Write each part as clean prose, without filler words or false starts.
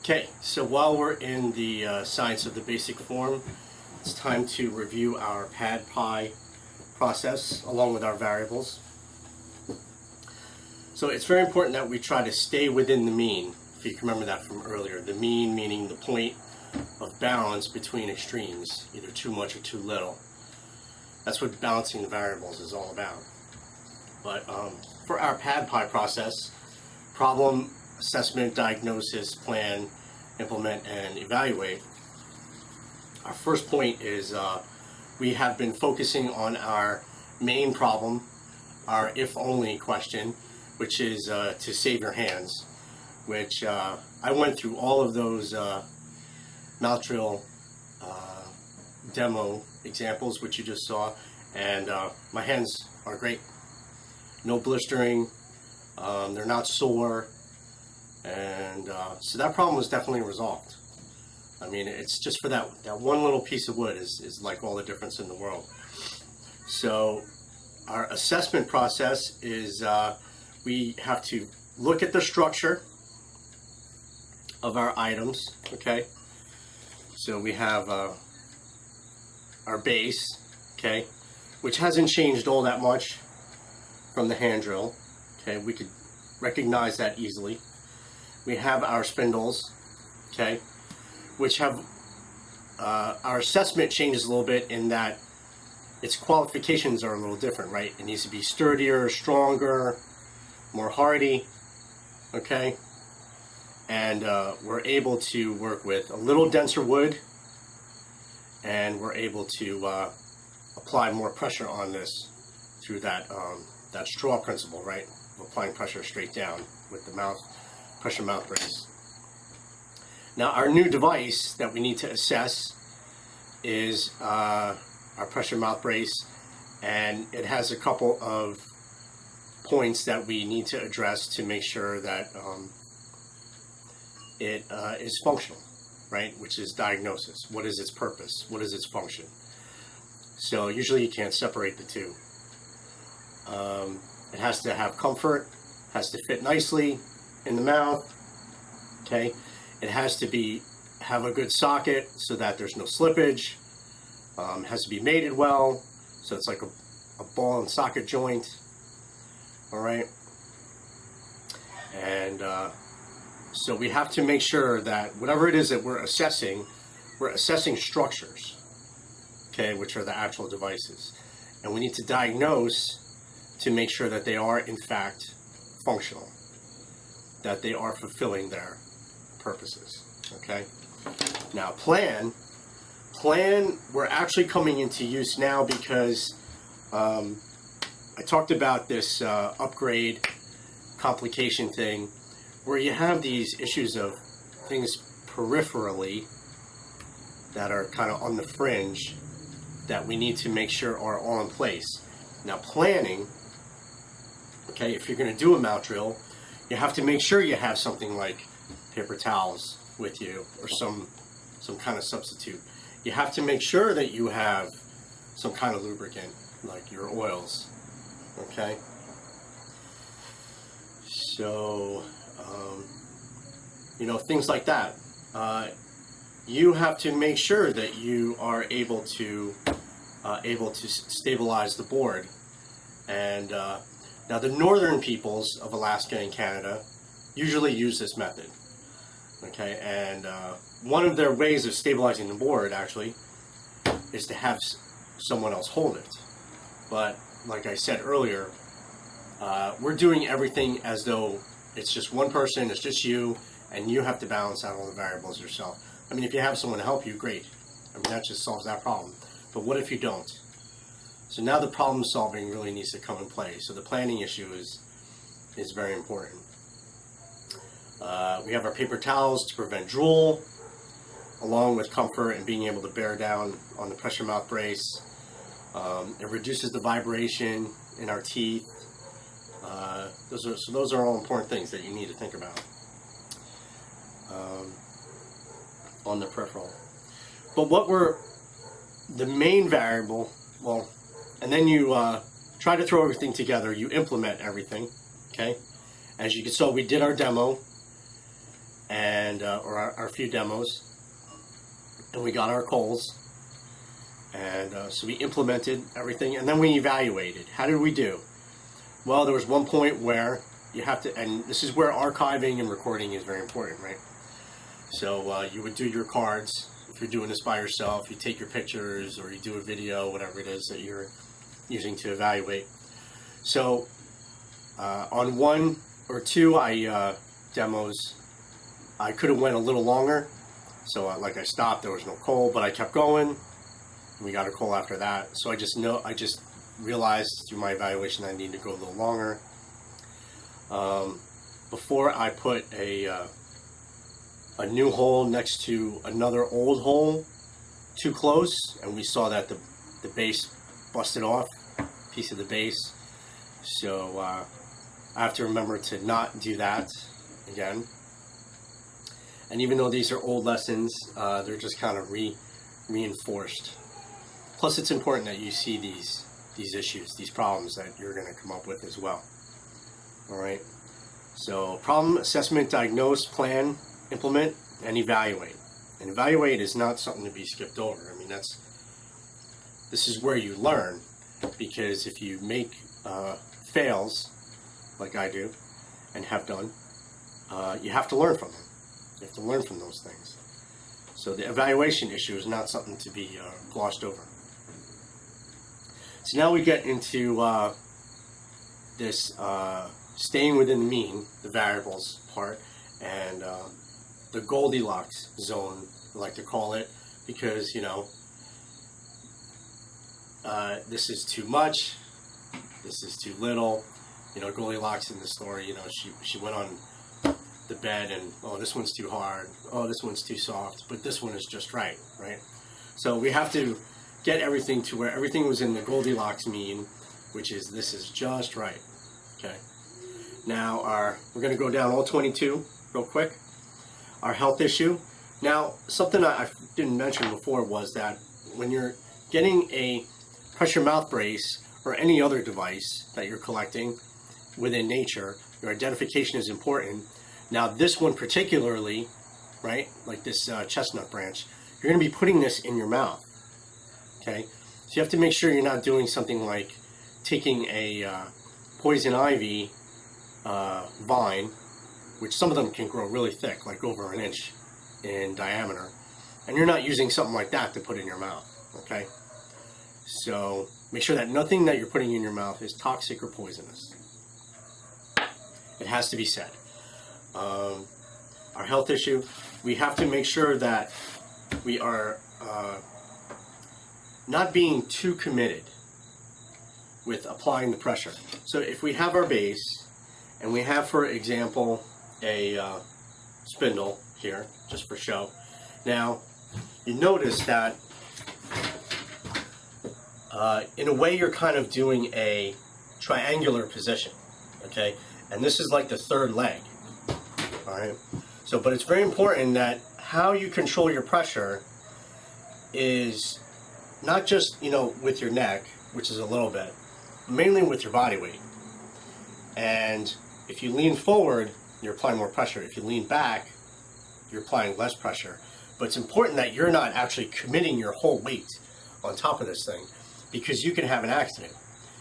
Okay, so while we're in the science of the basic form, it's time to review our pad pi process along with our variables. So it's very important that we try to stay within the mean, if you can remember that from earlier. The mean meaning the point of balance between extremes, either too much or too little. That's what balancing the variables is all about. But for our pad pi process, problem, assessment, diagnosis, plan, implement, and evaluate, our first point is we have been focusing on our main problem, our if-only question, which is to save your hands, which I went through all of those mouth drill demo examples, which you just saw, and my hands are great. No blistering, they're not sore, and so that problem was definitely resolved. I mean, it's just for that one little piece of wood is like all the difference in the world. So our assessment process is we have to look at the structure of our items, okay? So we have our base, okay, which hasn't changed all that much from the hand drill, okay? We could recognize that easily. We have our spindles, okay, which have our assessment changes a little bit in that its qualifications are a little different, right? It needs to be sturdier, stronger, more hardy, okay? And we're able to work with a little denser wood, and we're able to apply more pressure on this through that that straw principle, right? Applying pressure straight down with the pressure mouth brace. Now our new device that we need to assess is our pressure mouth brace, and it has a couple of points that we need to address to make sure that it is functional, right? Which is diagnosis. What is its purpose? What is its function? So usually you can't separate the two. It has to have comfort, has to fit nicely in the mouth, okay? It has to have a good socket so that there's no slippage. It has to be mated well, so it's like a ball and socket joint, all right? And so we have to make sure that whatever it is that we're assessing structures, okay, which are the actual devices. And we need to diagnose to make sure that they are in fact functional, that they are fulfilling their purposes, okay? Now plan, we're actually coming into use now because I talked about this upgrade complication thing where you have these issues of things peripherally that are kind of on the fringe that we need to make sure are all in place. Now planning, okay, if you're going to do a mouth drill, you have to make sure you have something like paper towels with you or some kind of substitute. You have to make sure that you have some kind of lubricant, like your oils, okay? So, you know, things like that. You have to make sure that you are able to stabilize the board. And now the northern peoples of Alaska and Canada usually use this method. Okay, and one of their ways of stabilizing the board actually is to have someone else hold it. But like I said earlier, we're doing everything as though it's just one person, it's just you, and you have to balance out all the variables yourself. I mean, if you have someone to help you, great. I mean, that just solves that problem. But what if you don't? So now the problem solving really needs to come in play. So the planning issue is very important. We have our paper towels to prevent drool, along with comfort and being able to bear down on the pressure mouth brace. It reduces the vibration in our teeth. Those are all important things that you need to think about on the peripheral. But the main variable, well, and then you try to throw everything together, you implement everything, okay? As you can see, we did our demo, and and or our few demos, and we got our calls, and so we implemented everything, and then we evaluated. How did we do? Well, there was one point where you have to, and this is where archiving and recording is very important, right? So you would do your cards. If you're doing this by yourself, you take your pictures, or you do a video, whatever it is that you're using to evaluate. So on 1 or 2 demos, I could have went a little longer. So like I stopped, there was no coal, but I kept going. And we got a coal after that. So I just realized through my evaluation I needed to go a little longer. Before I put a new hole next to another old hole too close, and we saw that the base busted off, piece of the base. So I have to remember to not do that again. And even though these are old lessons, they're just kind of reinforced. Plus, it's important that you see these issues, these problems that you're going to come up with as well. All right. So problem assessment, diagnose, plan, implement, and evaluate. And evaluate is not something to be skipped over. I mean, this is where you learn, because if you make fails, like I do, and have done, you have to learn from them. You have to learn from those things. So the evaluation issue is not something to be glossed over. So now we get into this staying within the mean, the variables part, and the Goldilocks zone, I like to call it, because, you know, this is too much, this is too little. You know, Goldilocks in the story, you know, she went on the bed and, oh, this one's too hard, oh, this one's too soft, but this one is just right, right? So we have to get everything to where everything was in the Goldilocks mean, which is this is just right, okay? Now we're going to go down all 22 real quick. Our health issue. Now, something I didn't mention before was that when you're getting a pressure mouth brace or any other device that you're collecting within nature, your identification is important. Now, this one particularly, right, like this chestnut branch, you're going to be putting this in your mouth, okay? So you have to make sure you're not doing something like taking a poison ivy vine, which some of them can grow really thick, like over 1 inch in diameter, and you're not using something like that to put in your mouth, okay? So make sure that nothing that you're putting in your mouth is toxic or poisonous. It has to be said. Our health issue, we have to make sure that we are not being too committed with applying the pressure. So if we have our base, and we have, for example, a spindle here, just for show. Now, you notice that in a way you're kind of doing a triangular position, okay? And this is like the third leg, all right? So, but it's very important that how you control your pressure is not just, you know, with your neck, which is a little bit, mainly with your body weight. And if you lean forward, you're applying more pressure. If you lean back, you're applying less pressure. But it's important that you're not actually committing your whole weight on top of this thing, because you can have an accident.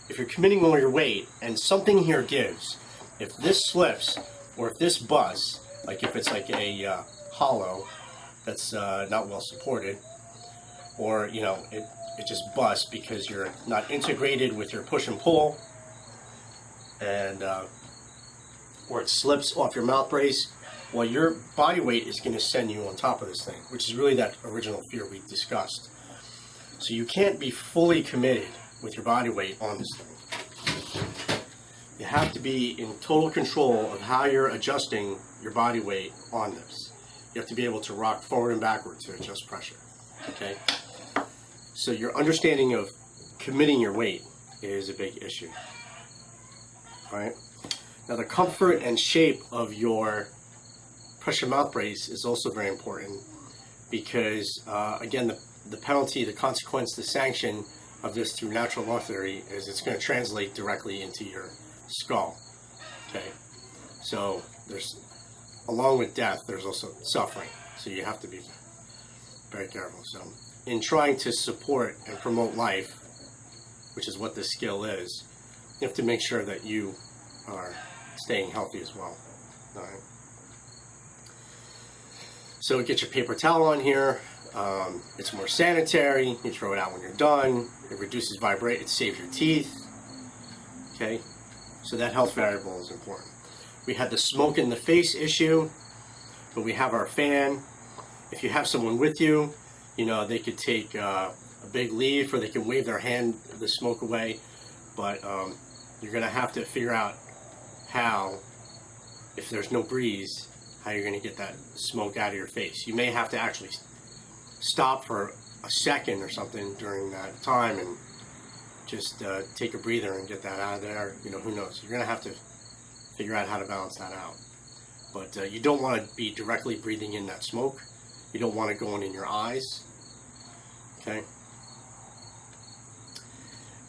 If you're committing all your weight and something here gives, if this slips or if this busts, like if it's like a hollow that's not well supported, or, you know, it just busts because you're not integrated with your push and pull, and or it slips off your mouth brace, well, your body weight is going to send you on top of this thing, which is really that original fear we discussed. So you can't be fully committed with your body weight on this thing. You have to be in total control of how you're adjusting your body weight on this. You have to be able to rock forward and backward to adjust pressure, okay? So your understanding of committing your weight is a big issue, all right? Now, the comfort and shape of your pressure mouth brace is also very important, because, again, the penalty, the consequence, the sanction of this through natural law theory is it's going to translate directly into your skull, okay? So there's along with death, there's also suffering. So you have to be very careful. So in trying to support and promote life, which is what this skill is, you have to make sure that you are staying healthy as well. All right. So get your paper towel on here. It's more sanitary. You throw it out when you're done. It reduces vibrate. It saves your teeth. Okay, so that health variable is important. We had the smoke in the face issue, but we have our fan. If you have someone with you, you know, they could take a big leaf, or they can wave their hand the smoke away. But you're going to have to figure out how, if there's no breeze, how you're going to get that smoke out of your face. You may have to actually stop for a second or something during that time and just take a breather and get that out of there. You know, who knows? You're going to have to figure out how to balance that out. But you don't want to be directly breathing in that smoke. You don't want it going in your eyes. Okay?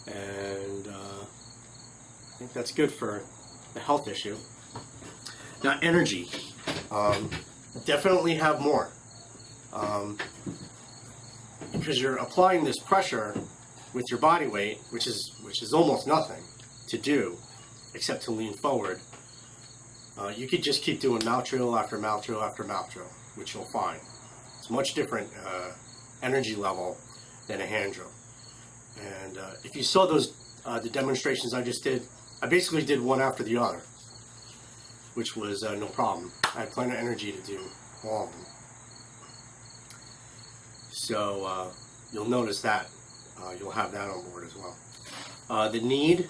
And I think that's good for the health issue. Now, energy. Definitely have more. Because you're applying this pressure with your body weight, which is almost nothing to do except to lean forward. You could just keep doing mouth drill after mouth drill after mouth drill, which you'll find. It's a much different energy level than a hand drill. And if you saw those the demonstrations I just did, I basically did one after the other, which was no problem. I had plenty of energy to do all of them. So you'll notice that. You'll have that on board as well. The need.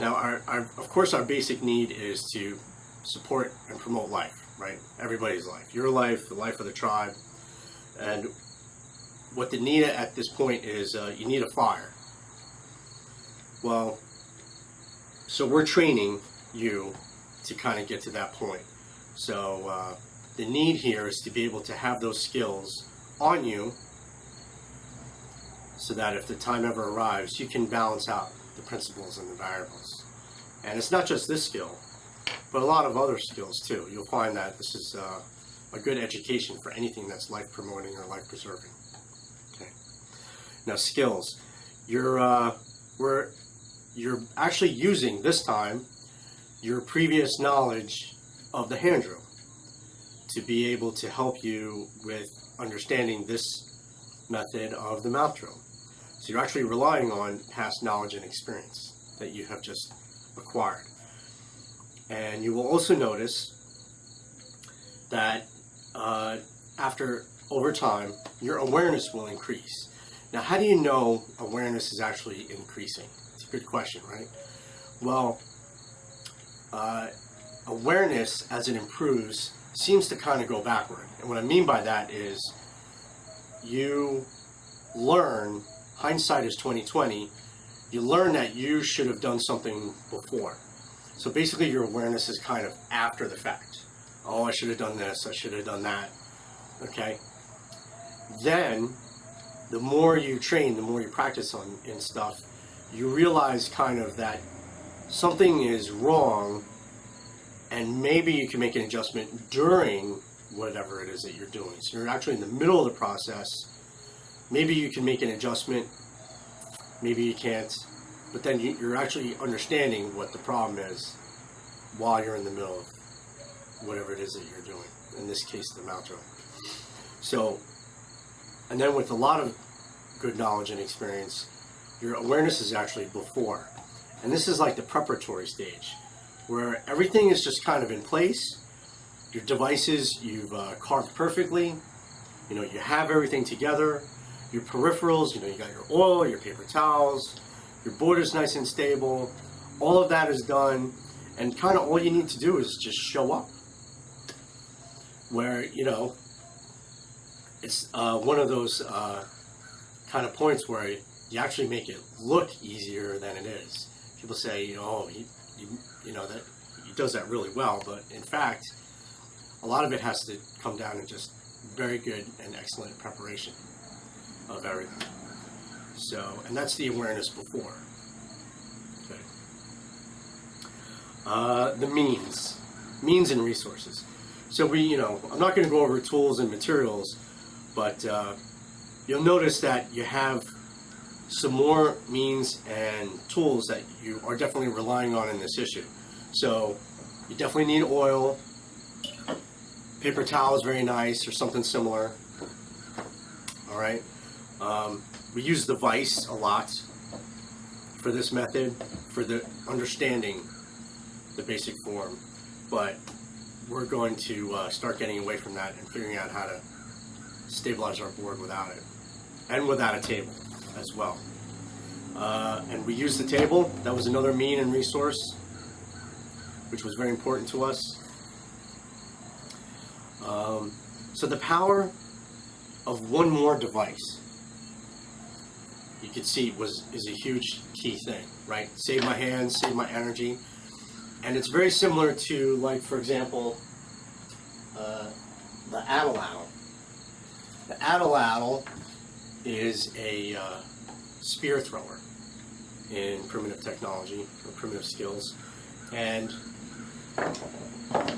Now, of course, our basic need is to support and promote life, right? Everybody's life. Your life, the life of the tribe. And what the need at this point is, you need a fire. Well, so we're training you to kind of get to that point. So the need here is to be able to have those skills on you so that if the time ever arrives, you can balance out the principles and the variables. And it's not just this skill, but a lot of other skills too. You'll find that this is a good education for anything that's life promoting or life preserving. Okay. Now, skills. You're actually using this time your previous knowledge of the hand drill to be able to help you with understanding this method of the mouth drill. So you're actually relying on past knowledge and experience that you have just acquired. And you will also notice that over time, your awareness will increase. Now, how do you know awareness is actually increasing? It's a good question, right? Well, awareness, as it improves, seems to kind of go backward. And what I mean by that is you learn, hindsight is 20/20, you learn that you should have done something before. So basically your awareness is kind of after the fact. Oh, I should have done this, I should have done that. Okay? Then, the more you train, the more you practice in stuff, you realize kind of that something is wrong, and maybe you can make an adjustment during whatever it is that you're doing. So you're actually in the middle of the process. Maybe you can make an adjustment, maybe you can't, but then you're actually understanding what the problem is while you're in the middle of whatever it is that you're doing. In this case, the mouth drill. So, and then with a lot of good knowledge and experience, your awareness is actually before. And this is like the preparatory stage, where everything is just kind of in place. Your devices, you've carved perfectly. You know, you have everything together. Your peripherals, you know, you got your oil, your paper towels, your board is nice and stable. All of that is done. And kind of all you need to do is just show up. Where, you know, it's one of those kind of points where you actually make it look easier than it is. People say, oh, you know, that he does that really well, but in fact, a lot of it has to come down to just very good and excellent preparation of everything. So, and that's the awareness before. Okay. The means and resources. So I'm not going to go over tools and materials, but you'll notice that you have some more means and tools that you are definitely relying on in this issue. So you definitely need oil. Paper towel is very nice, or something similar. All right. We use the vise a lot for this method, for the understanding the basic form, but we're going to start getting away from that and figuring out how to stabilize our board without it, and without a table as well. And we use the table. That was another mean and resource, which was very important to us. So the power of one more device, you can see, is a huge key thing, right? Save my hands, save my energy. And it's very similar to, like, for example, the addle-addle. The addle-addle is a spear thrower in primitive technology, or primitive skills. And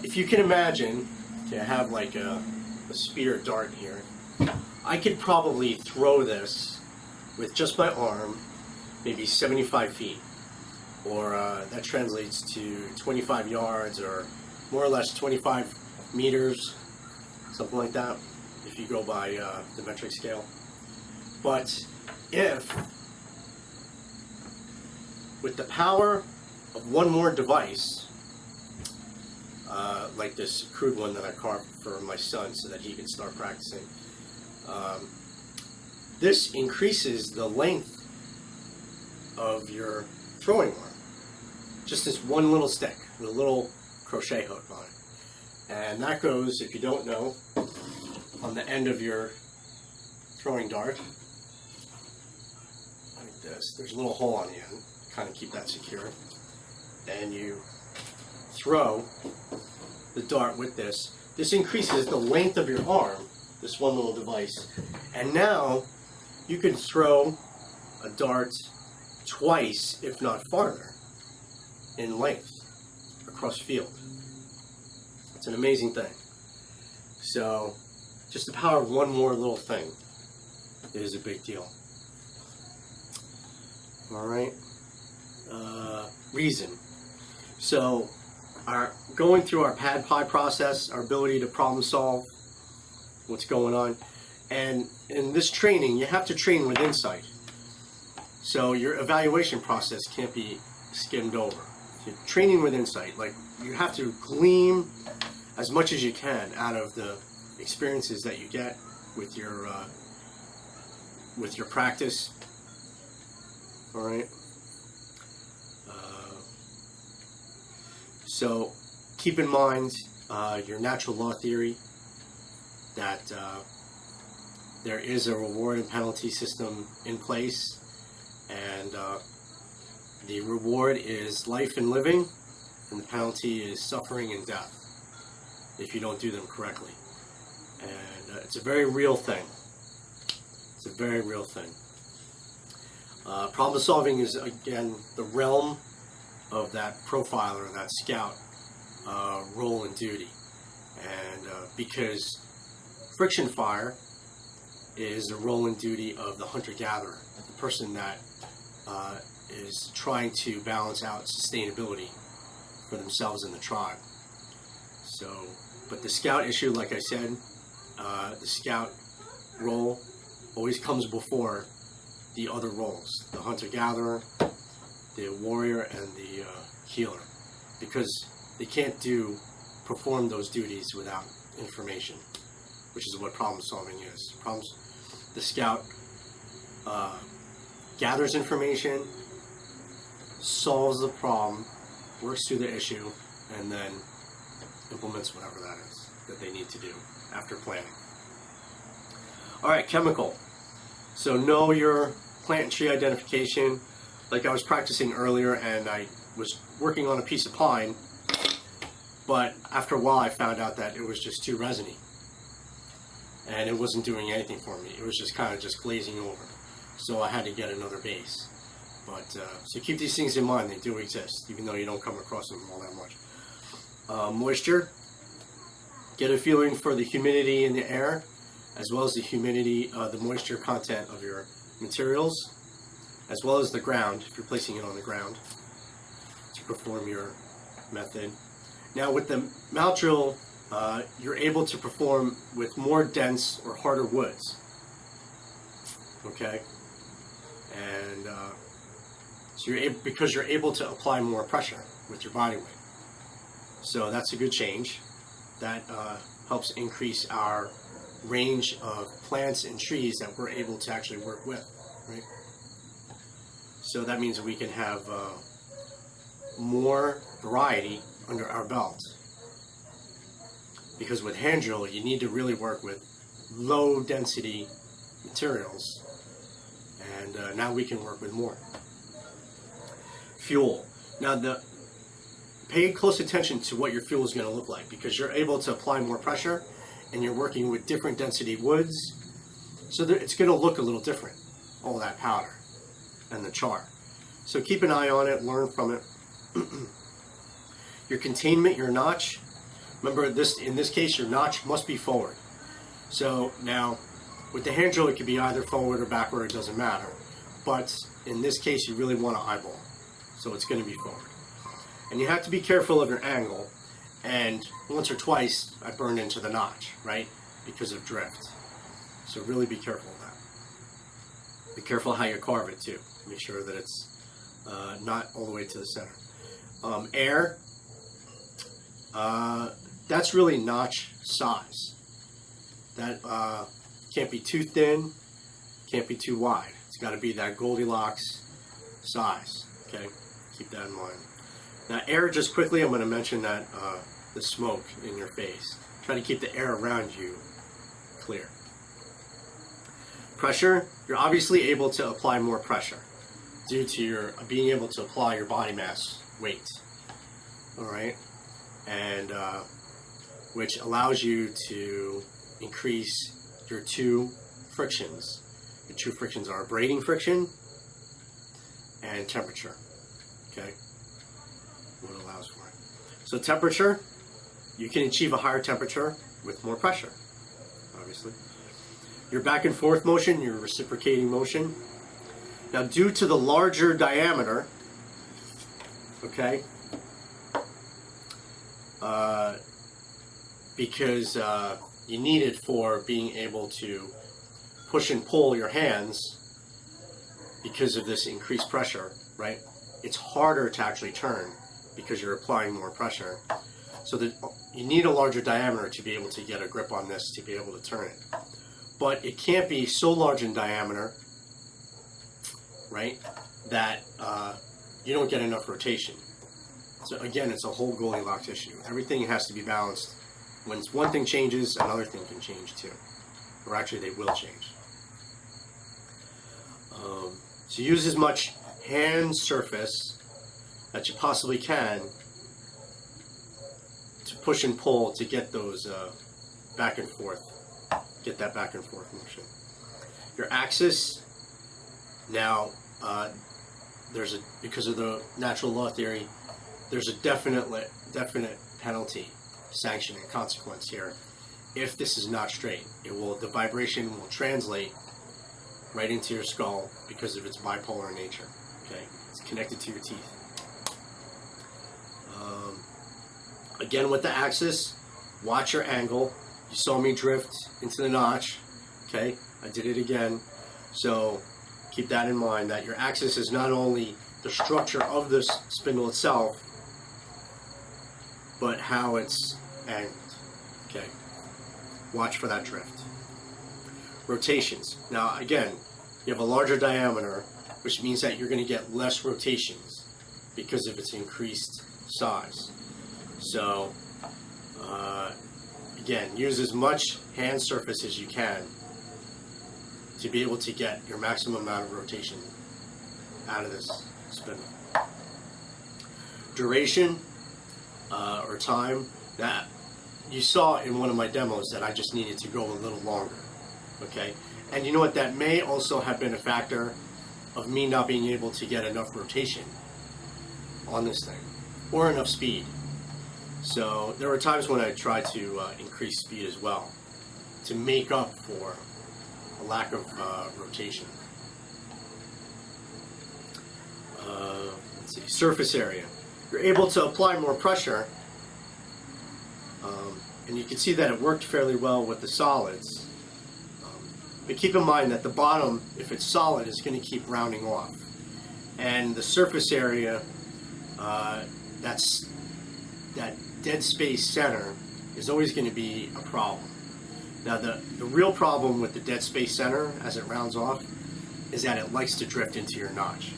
if you can imagine, I have like a spear dart here. I could probably throw this with just my arm, maybe 75 feet. Or that translates to 25 yards, or more or less 25 meters, something like that, if you go by the metric scale. But if, with the power of one more device, like this crude one that I carved for my son so that he can start practicing, this increases the length of your throwing arm. Just this one little stick with a little crochet hook on it. And that goes, if you don't know, on the end of your throwing dart, like this. There's a little hole on the end, kind of keep that secure. And you throw the dart with this. This increases the length of your arm, this one little device. And now you can throw a dart twice, if not farther, in length across field. It's an amazing thing. So just the power of one more little thing is a big deal. All right. Reason. So going through our pad pie process, our ability to problem solve what's going on, and in this training you have to train with insight. So your evaluation process can't be skimmed over. You're training with insight. Like, you have to glean as much as you can out of the experiences that you get with your practice. All right. So keep in mind your natural law theory, that there is a reward and penalty system in place, and the reward is life and living, and the penalty is suffering and death if you don't do them correctly. And it's a very real thing. It's a very real thing. Problem solving is, again, the realm of that profiler, that scout role and duty. And because friction fire is the role and duty of the hunter-gatherer, the person that is trying to balance out sustainability for themselves and the tribe. So, but the scout issue, like I said, the scout role always comes before the other roles, the hunter-gatherer, the warrior, and the healer, because they can't perform those duties without information, which is what problem solving is. The scout gathers information, solves the problem, works through the issue, and then implements whatever that is that they need to do after planning. All right, chemical. So know your plant and tree identification. Like I was practicing earlier, and I was working on a piece of pine, but after a while I found out that it was just too resiny, and it wasn't doing anything for me. It was just kind of just glazing over. So I had to get another base. But so keep these things in mind. They do exist, even though you don't come across them all that much. Moisture. Get a feeling for the humidity in the air, as well as the humidity, the moisture content of your materials, as well as the ground, if you're placing it on the ground, to perform your method. Now with the mouth drill, you're able to perform with more dense or harder woods. Okay? And so because you're able to apply more pressure with your body weight. So that's a good change. That helps increase our range of plants and trees that we're able to actually work with, right? So that means we can have more variety under our belt. Because with hand drill, you need to really work with low density materials, and now we can work with more. Fuel. Now pay close attention to what your fuel is going to look like, because you're able to apply more pressure and you're working with different density woods, so that it's going to look a little different, all that powder and the char. So keep an eye on it, learn from it. Your containment, your notch, remember in this case your notch must be forward. So now with the hand drill it could be either forward or backward, it doesn't matter, but in this case you really want to eyeball, so it's going to be forward. And you have to be careful of your angle, and once or twice I burned into the notch, right, because of drift. So really be careful of that. Be careful how you carve it too. Make sure that it's not all the way to the center. Air, that's really notch size. That can't be too thin, can't be too wide. It's got to be that Goldilocks size, okay? Keep that in mind. Now air, just quickly, I'm going to mention that the smoke in your face. Try to keep the air around you clear. Pressure, you're obviously able to apply more pressure due to your being able to apply your body mass weight. Alright? And which allows you to increase your two frictions. Your two frictions are braiding friction and temperature. Okay? What it allows for it. So temperature, you can achieve a higher temperature with more pressure, obviously. Your back and forth motion, your reciprocating motion. Now due to the larger diameter, okay, because you need it for being able to push and pull your hands because of this increased pressure, right? It's harder to actually turn because you're applying more pressure. So that you need a larger diameter to be able to get a grip on this, to be able to turn it. But it can't be so large in diameter, right, that you don't get enough rotation. So again, it's a whole Goldilocks issue. Everything has to be balanced. When one thing changes, another thing can change too. Or actually, they will change. So use as much hand surface that you possibly can to push and pull to get those back and forth. Get that back and forth motion. Your axis, now, because of the natural law theory, there's a definite penalty, sanction, and consequence here if this is not straight. The vibration will translate right into your skull because of its bipolar nature. Okay, it's connected to your teeth. Again, with the axis, watch your angle. You saw me drift into the notch. Okay, I did it again. So keep that in mind, that your axis is not only the structure of the spindle itself, but how it's angled. Okay, watch for that drift. Rotations. Now again, you have a larger diameter, which means that you're going to get less rotations because of its increased size. So again, use as much hand surface as you can to be able to get your maximum amount of rotation out of this spindle. Duration or time, that you saw in one of my demos that I just needed to go a little longer. Okay, and you know what, that may also have been a factor of me not being able to get enough rotation on this thing or enough speed. So there were times when I tried to increase speed as well to make up for a lack of rotation. Let's see, surface area. You're able to apply more pressure, and you can see that it worked fairly well with the solids. But keep in mind that the bottom, if it's solid, is going to keep rounding off. And the surface area, that dead space center, is always going to be a problem. Now the real problem with the dead space center as it rounds off is that it likes to drift into your notch.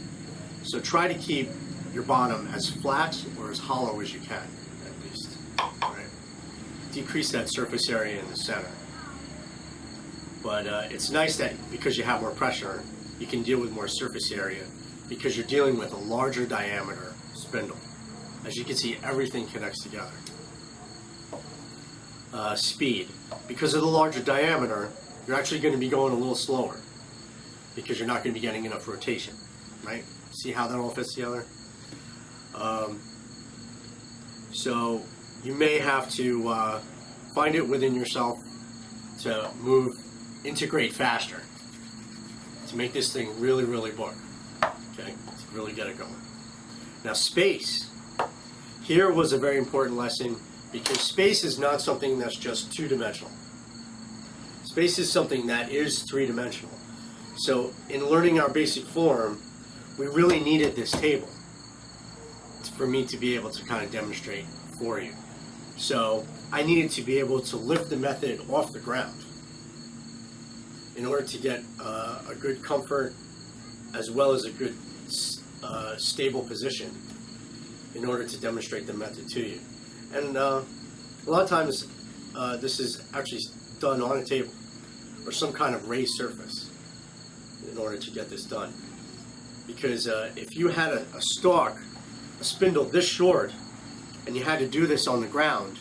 So try to keep your bottom as flat or as hollow as you can, at least. Right? Decrease that surface area in the center. But it's nice that because you have more pressure, you can deal with more surface area because you're dealing with a larger diameter spindle. As you can see, everything connects together. Speed. Because of the larger diameter, you're actually going to be going a little slower because you're not going to be getting enough rotation, right? See how that all fits together? So you may have to find it within yourself to integrate faster to make this thing really, really work. Okay, to really get it going. Now space. Here was a very important lesson because space is not something that's just two-dimensional. Space is something that is three-dimensional. So in learning our basic form, we really needed this table for me to be able to kind of demonstrate for you. So I needed to be able to lift the method off the ground in order to get a good comfort as well as a good stable position in order to demonstrate the method to you. And a lot of times this is actually done on a table or some kind of raised surface in order to get this done. Because if you had a spindle this short, and you had to do this on the ground,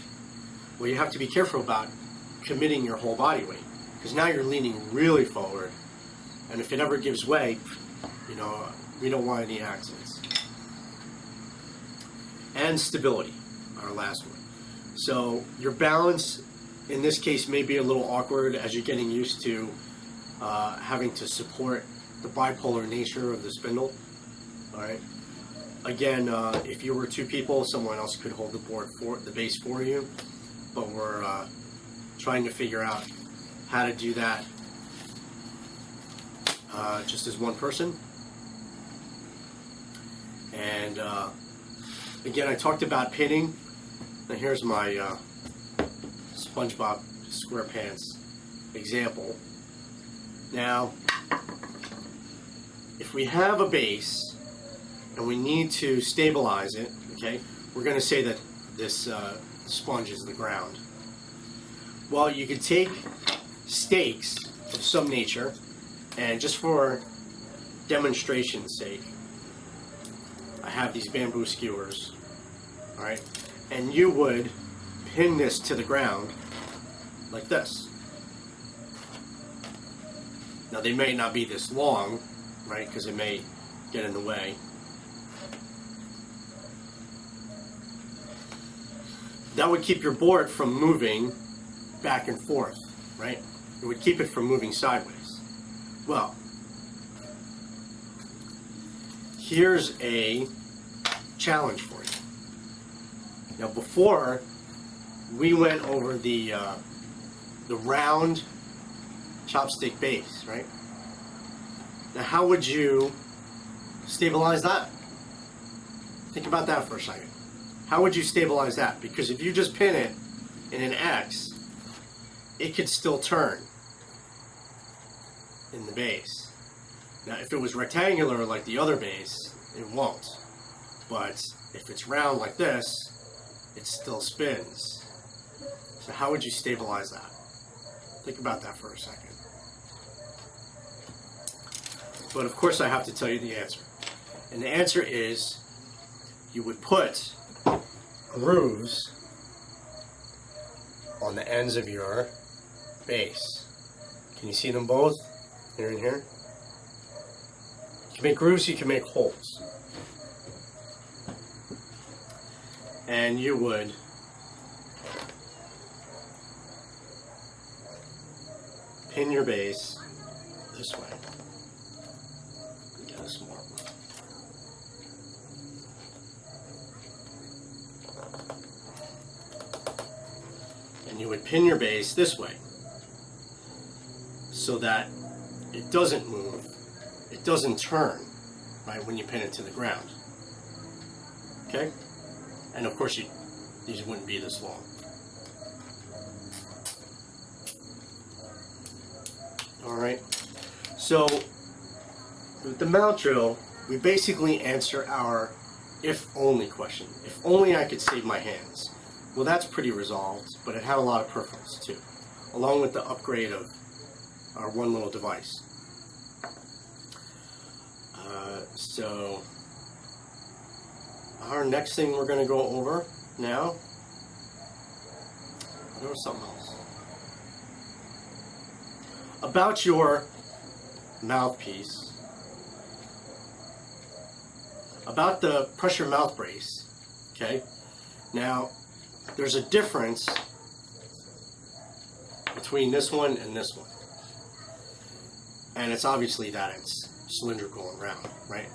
well, you have to be careful about committing your whole body weight. Because now you're leaning really forward, and if it ever gives way, you know, we don't want any accidents. And stability, our last one. So your balance in this case may be a little awkward as you're getting used to having to support the bipolar nature of the spindle. All right. Again, if you were two people, someone else could hold the base for you. But we're trying to figure out how to do that just as one person. And again, I talked about pinning. Now here's my SpongeBob SquarePants example. Now, if we have a base and we need to stabilize it, okay, we're going to say that this sponge is the ground. Well, you could take stakes of some nature, and just for demonstration's sake, I have these bamboo skewers, all right, and you would pin this to the ground like this. Now they may not be this long, right, because it may get in the way. That would keep your board from moving back and forth, right? It would keep it from moving sideways. Well, here's a challenge for you. Now before, we went over the round chopstick base, right? Now how would you stabilize that? Think about that for a second. How would you stabilize that? Because if you just pin it in an X, it could still turn in the base. Now if it was rectangular like the other base, it won't. But if it's round like this, it still spins. So how would you stabilize that? Think about that for a second. But of course I have to tell you the answer. And the answer is you would put grooves on the ends of your base. Can you see them both? Here and here? You can make grooves, you can make holes. And you would pin your base this way. Get a smart one. And you would pin your base this way so that it doesn't move, it doesn't turn, right, when you pin it to the ground. Okay? And of course, these wouldn't be this long. Alright, so with the mount drill, we basically answer our if-only question. If only I could save my hands. Well, that's pretty resolved, but it had a lot of peripherals too, along with the upgrade of our one little device. So our next thing we're going to go over now, there was something else. About your mouthpiece, about the pressure mouth brace, okay? Now, there's a difference between this one and this one. And it's obviously that it's cylindrical and round, right?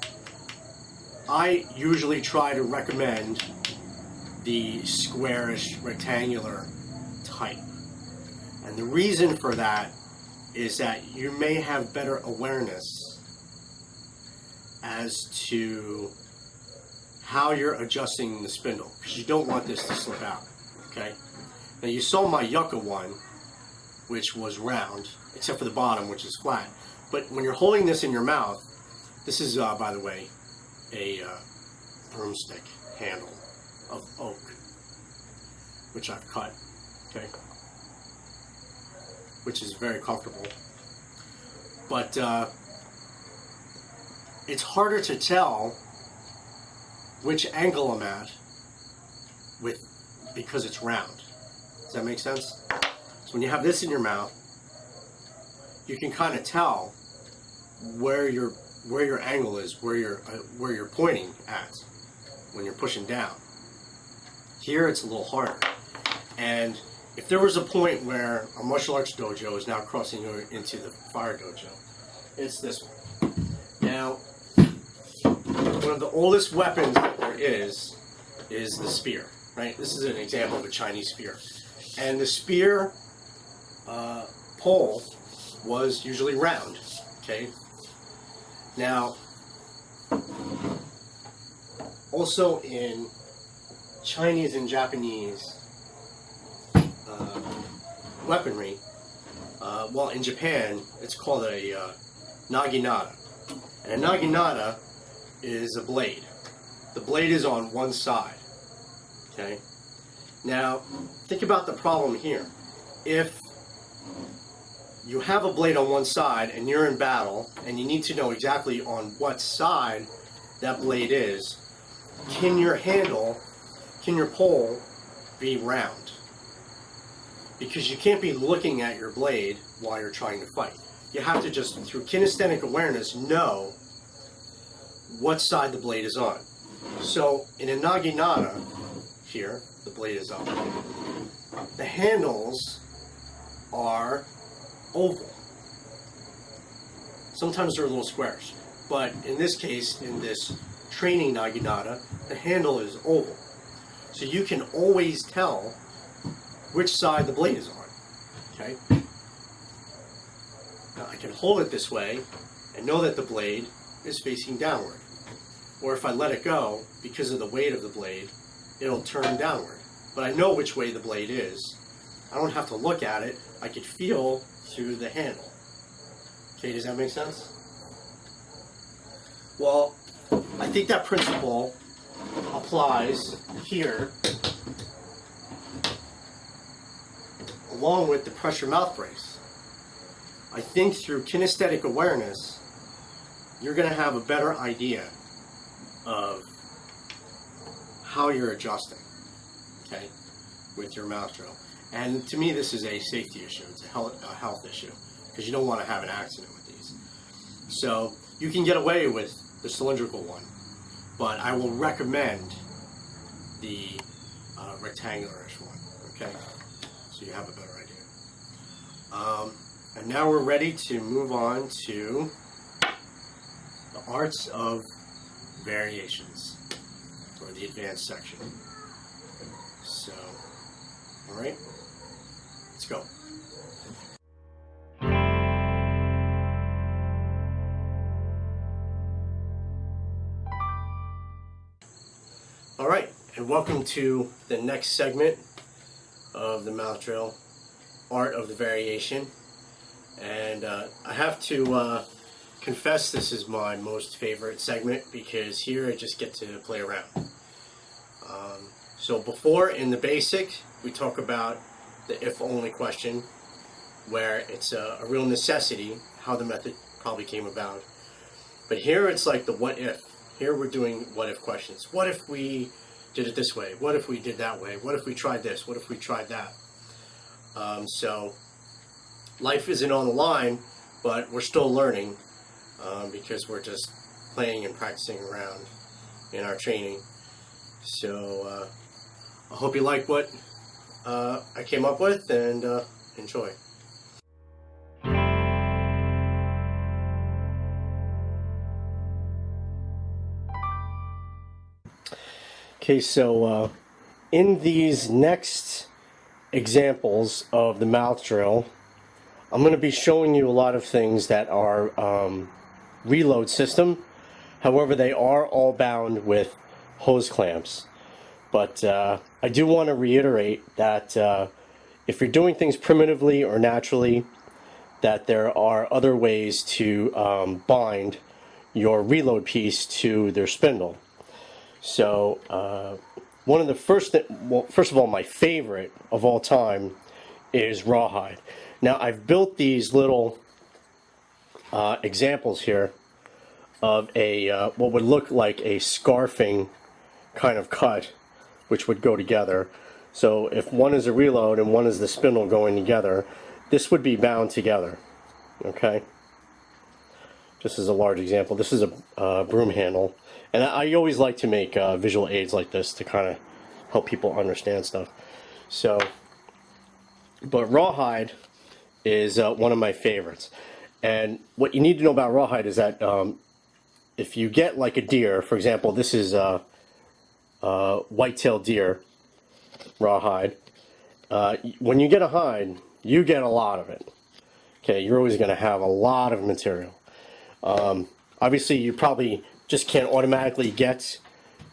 I usually try to recommend the squarish, rectangular type. And the reason for that is that you may have better awareness as to how you're adjusting the spindle, because you don't want this to slip out, okay? Now you saw my Yucca one, which was round, except for the bottom, which is flat. But when you're holding this in your mouth, this is, by the way, a broomstick handle of oak, which I've cut, okay? Which is very comfortable. But it's harder to tell which angle I'm at because it's round. Does that make sense? So when you have this in your mouth, you can kind of tell where your angle is, where you're pointing at when you're pushing down. Here it's a little harder. And if there was a point where a martial arts dojo is now crossing over into the fire dojo, it's this one. Now, one of the oldest weapons that there is the spear, right? This is an example of a Chinese spear. And the spear pole was usually round, okay? Now, also in Chinese and Japanese weaponry, well, in Japan, it's called a Naginata. And a Naginata is a blade. The blade is on one side, okay? Now, think about the problem here. If you have a blade on one side and you're in battle and you need to know exactly on what side that blade is, can your pole be round? Because you can't be looking at your blade while you're trying to fight. You have to just, through kinesthetic awareness, know what side the blade is on. So in a Naginata, here, the blade is up. The handles are oval. Sometimes they're little squares. But in this case, in this training Naginata, the handle is oval. So you can always tell which side the blade is on. Okay? Now I can hold it this way and know that the blade is facing downward. Or if I let it go, because of the weight of the blade, it'll turn downward. But I know which way the blade is. I don't have to look at it. I can feel through the handle. Okay, does that make sense? Well, I think that principle applies here along with the pressure mouth brace. I think through kinesthetic awareness, you're going to have a better idea of how you're adjusting, okay, with your mouth drill. And to me, this is a safety issue. It's a health issue, because you don't want to have an accident with these. So you can get away with the cylindrical one, but I will recommend the rectangularish one, okay? So you have a better idea. And now we're ready to move on to the arts of variations, or the advanced section. So, alright, let's go. Alright, and welcome to the next segment of the mouth drill, Art of the Variation. And I have to confess this is my most favorite segment because here I just get to play around. So before, in the basic, we talk about the if-only question, where it's a real necessity how the method probably came about. But here it's like the what if. Here we're doing what if questions. What if we did it this way? What if we did that way? What if we tried this? What if we tried that? So life isn't on the line, but we're still learning because we're just playing and practicing around in our training. So I hope you like what I came up with, and enjoy. Okay, so in these next examples of the mouth drill, I'm going to be showing you a lot of things that are reload system. However, they are all bound with hose clamps. But I do want to reiterate that if you're doing things primitively or naturally, that there are other ways to bind your reload piece to their spindle. So one of the first of all, my favorite of all time is rawhide. Now I've built these little examples here of a what would look like a scarfing kind of cut, which would go together. So if one is a reload and one is the spindle going together, this would be bound together. Okay. Just as a large example, this is a broom handle. And I always like to make visual aids like this to kind of help people understand stuff. So, but rawhide is one of my favorites. And what you need to know about rawhide is that if you get like a deer, for example, this is white-tailed deer rawhide. When you get a hide, you get a lot of it. Okay, you're always going to have a lot of material. Obviously, you probably just can't automatically get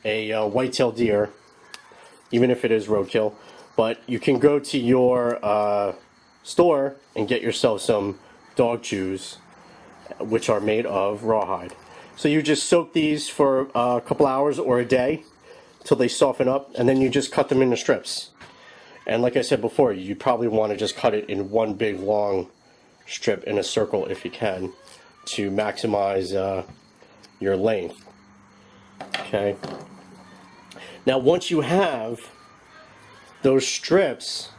a white-tailed deer, even if it is roadkill. But you can go to your store and get yourself some dog chews, which are made of rawhide. So you just soak these for a couple hours or a day until they soften up, and then you just cut them into strips. And like I said before, you probably want to just cut it in one big long strip in a circle if you can, to maximize your length. Okay. Now once you have those strips,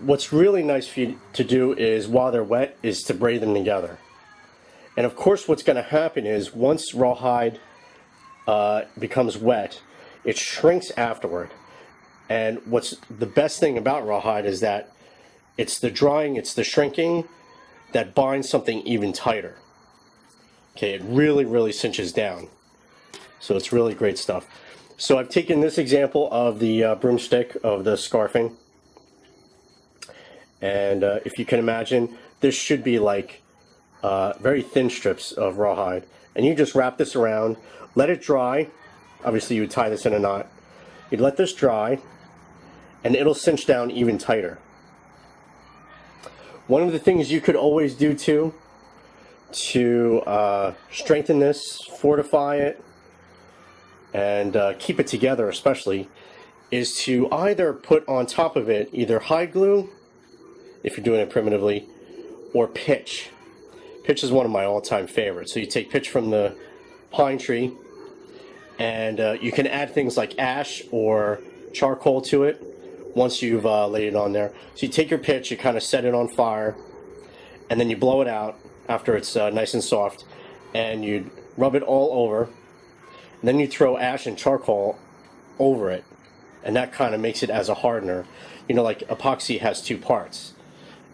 what's really nice for you to do is, while they're wet, is to braid them together. And of course what's going to happen is, once rawhide becomes wet, it shrinks afterward. And what's the best thing about rawhide is that it's the drying, it's the shrinking that binds something even tighter. Okay, it really, really cinches down. So it's really great stuff. So I've taken this example of the broomstick of the scarfing. And if you can imagine, this should be like very thin strips of rawhide. And you just wrap this around, let it dry. Obviously you would tie this in a knot. You'd let this dry, and it'll cinch down even tighter. One of the things you could always do too, to strengthen this, fortify it, and keep it together especially, is to either put on top of it either hide glue, if you're doing it primitively, or pitch. Pitch is one of my all-time favorites. So you take pitch from the pine tree, and you can add things like ash or charcoal to it once you've laid it on there. So you take your pitch, you kind of set it on fire, and then you blow it out after it's nice and soft, and you rub it all over, and then you throw ash and charcoal over it, and that kind of makes it as a hardener. You know, like epoxy has two parts.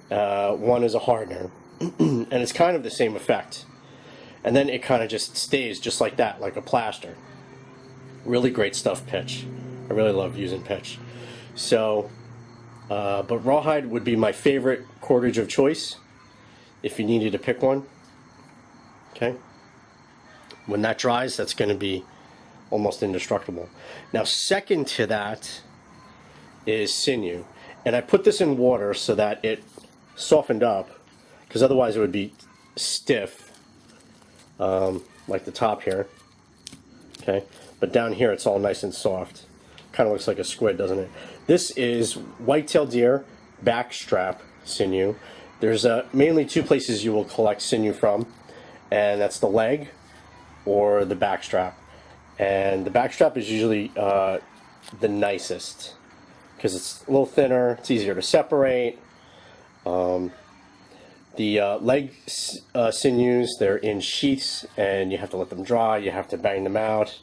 one is a hardener. And it's kind of the same effect. And then it kind of just stays just like that, like a plaster. Really great stuff, pitch. I really love using pitch. So, but rawhide would be my favorite cordage of choice if you needed to pick one. Okay. When that dries, that's going to be almost indestructible. Now, second to that is sinew. And I put this in water so that it softened up, because otherwise it would be stiff, like the top here. Okay. But down here it's all nice and soft. Kind of looks like a squid, doesn't it? This is white-tailed deer backstrap sinew. There's mainly two places you will collect sinew from, and that's the leg or the backstrap. And the backstrap is usually the nicest because it's a little thinner, it's easier to separate. The leg sinews, they're in sheaths, and you have to let them dry, you have to bang them out,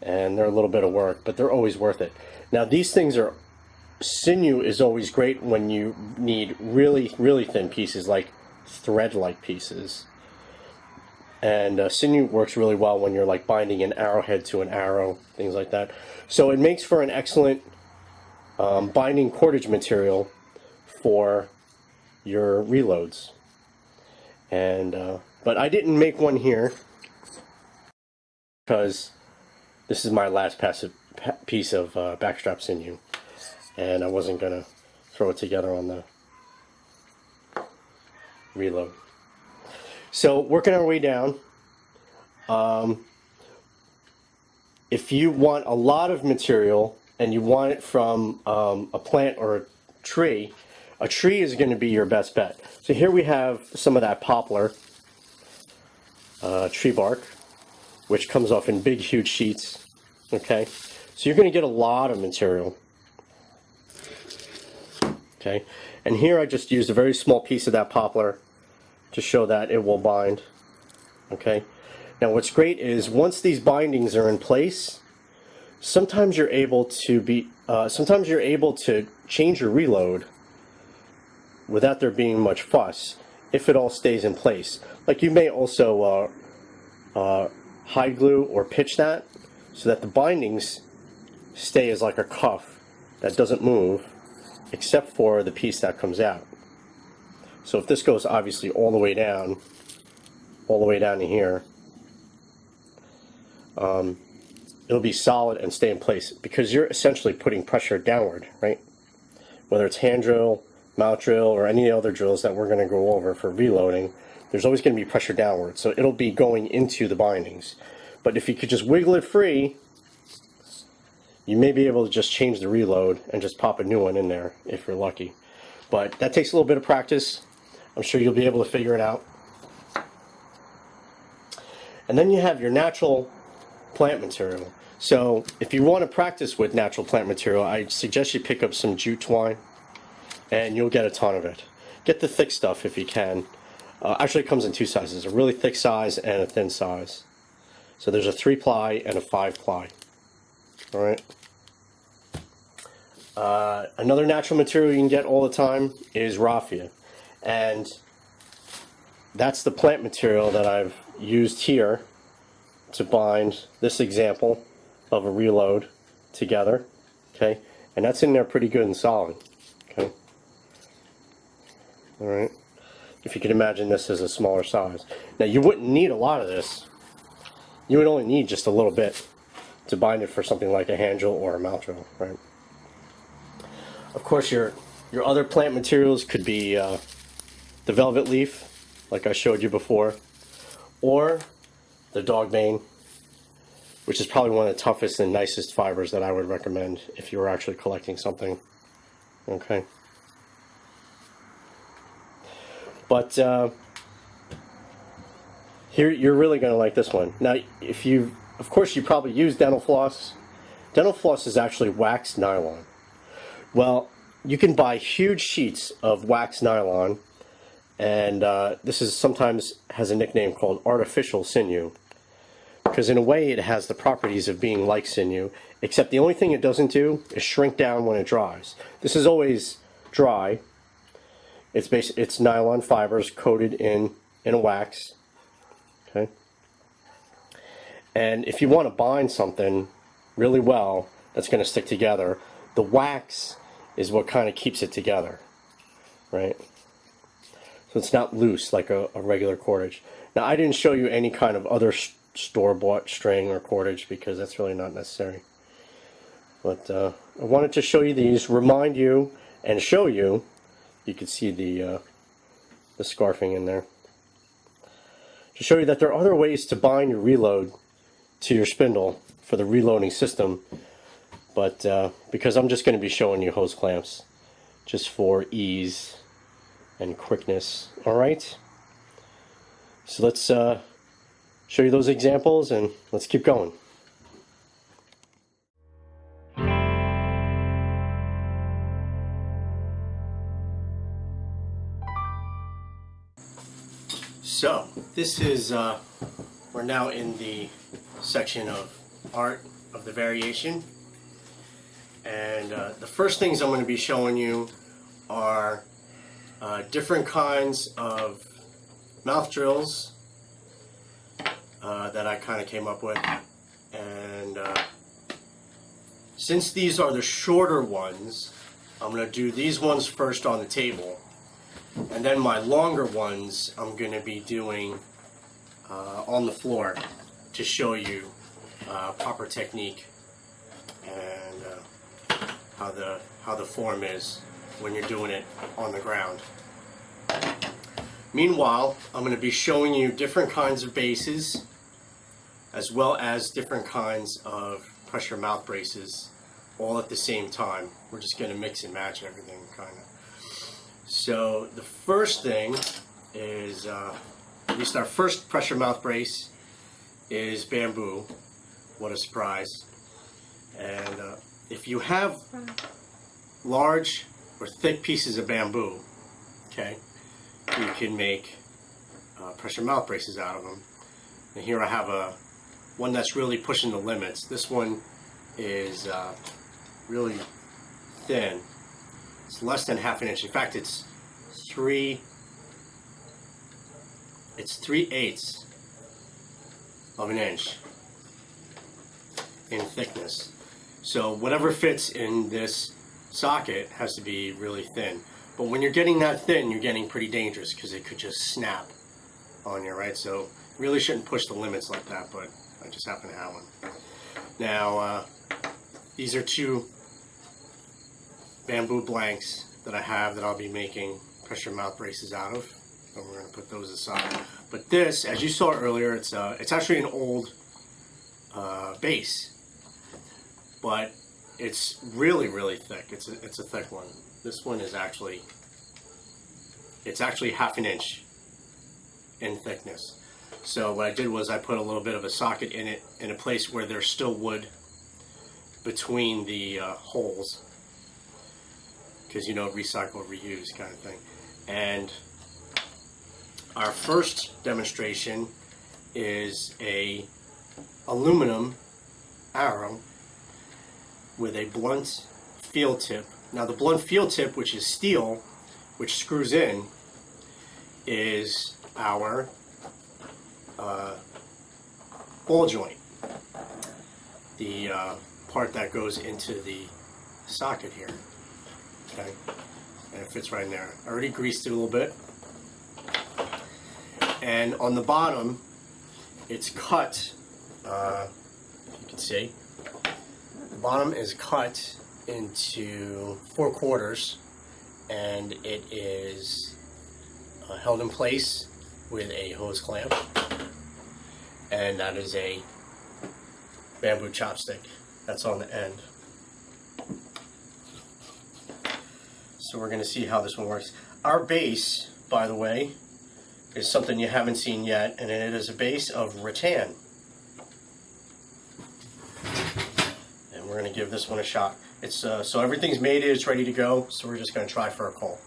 and they're a little bit of work, but they're always worth it. Now these things are, sinew is always great when you need really, really thin pieces, like thread-like pieces. And sinew works really well when you're like binding an arrowhead to an arrow, things like that. So it makes for an excellent binding cordage material for your reloads. And but I didn't make one here because this is my last piece of backstrap sinew, and I wasn't gonna throw it together on the reload. So working our way down, if you want a lot of material and you want it from a plant or a tree is going to be your best bet. So here we have some of that poplar tree bark, which comes off in big, huge sheets. Okay, so you're going to get a lot of material. Okay, and here I just used a very small piece of that poplar to show that it will bind. Okay, now what's great is once these bindings are in place, sometimes you're able to change your reload without there being much fuss if it all stays in place. Like you may also hide glue or pitch that so that the bindings stay as like a cuff that doesn't move except for the piece that comes out. So if this goes obviously all the way down to here, it'll be solid and stay in place because you're essentially putting pressure downward, right? Whether it's hand drill, mount drill, or any other drills that we're going to go over for reloading, there's always going to be pressure downward, so it'll be going into the bindings. But if you could just wiggle it free, you may be able to just change the reload and just pop a new one in there if you're lucky. But that takes a little bit of practice. I'm sure you'll be able to figure it out. And then you have your natural plant material. So if you want to practice with natural plant material, I suggest you pick up some jute twine, and you'll get a ton of it. Get the thick stuff if you can. Actually, it comes in two sizes, a really thick size and a thin size. So there's a 3-ply and a 5-ply. All right. Another natural material you can get all the time is raffia. And that's the plant material that I've used here to bind this example of a reload together. Okay. And that's in there pretty good and solid. Okay. All right. If you can imagine this as a smaller size. Now you wouldn't need a lot of this. You would only need just a little bit to bind it for something like a hand drill or a mount drill, right? Of course, your other plant materials could be the velvet leaf, like I showed you before, or the dog bane, which is probably one of the toughest and nicest fibers that I would recommend if you were actually collecting something. Okay. But here you're really going to like this one. Now, of course, you probably use dental floss. Dental floss is actually waxed nylon. Well, you can buy huge sheets of waxed nylon, and this is sometimes has a nickname called artificial sinew, because in a way it has the properties of being like sinew, except the only thing it doesn't do is shrink down when it dries. This is always dry. It's nylon fibers coated in a wax. Okay. And if you want to bind something really well that's going to stick together, the wax is what kind of keeps it together, right? So it's not loose like a regular cordage. Now, I didn't show you any kind of other store-bought string or cordage because that's really not necessary. But I wanted to show you these, remind you, and show you. You can see the scarfing in there. To show you that there are other ways to bind your reload to your spindle for the reloading system. But because I'm just going to be showing you hose clamps just for ease and quickness. Alright? So let's show you those examples and let's keep going. So this is, we're now in the section of art of the variation. And the first things I'm going to be showing you are different kinds of mouth drills that I kind of came up with. And since these are the shorter ones, I'm going to do these ones first on the table. And then my longer ones I'm going to be doing on the floor to show you proper technique and how the form is when you're doing it on the ground. Meanwhile, I'm going to be showing you different kinds of bases as well as different kinds of pressure mouth braces all at the same time. We're just going to mix and match everything kind of. So the first thing is, at least our first pressure mouth brace is bamboo. What a surprise. And if you have large or thick pieces of bamboo, okay, you can make pressure mouth braces out of them. And here I have one that's really pushing the limits. This one is really thin. It's less than ½ inch. In fact, it's 3/8 of an inch in thickness. So whatever fits in this socket has to be really thin. But when you're getting that thin, you're getting pretty dangerous because it could just snap on you, right? So really shouldn't push the limits like that, but I just happen to have one. Now, these are 2 bamboo blanks that I have that I'll be making pressure mouth braces out of. And we're going to put those aside. But this, as you saw earlier, it's actually an old base, but it's really, really thick. It's a thick one. This one is actually ½ an inch in thickness. So what I did was I put a little bit of a socket in it in a place where there's still wood between the holes, because, you know, recycle, reuse kind of thing. And our first demonstration is a aluminum arrow with a blunt field tip. Now the blunt field tip, which is steel, which screws in, is our ball joint. The part that goes into the socket here. Okay, and it fits right in there. I already greased it a little bit. And on the bottom, it's cut, you can see, the bottom is cut into 4/4, and it is held in place with a hose clamp, and that is a bamboo chopstick that's on the end. So we're going to see how this one works. Our base, by the way, is something you haven't seen yet, and it is a base of rattan. And we're going to give this one a shot. It's so everything's mated, it's ready to go, so we're just going to try for a coal.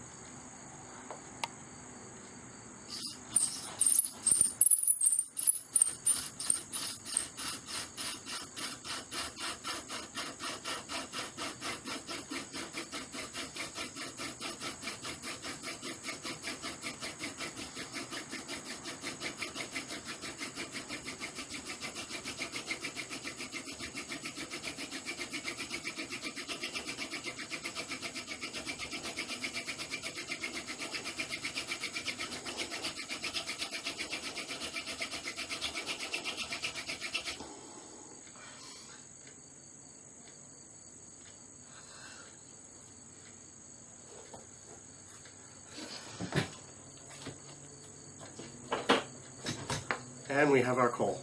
And we have our coal.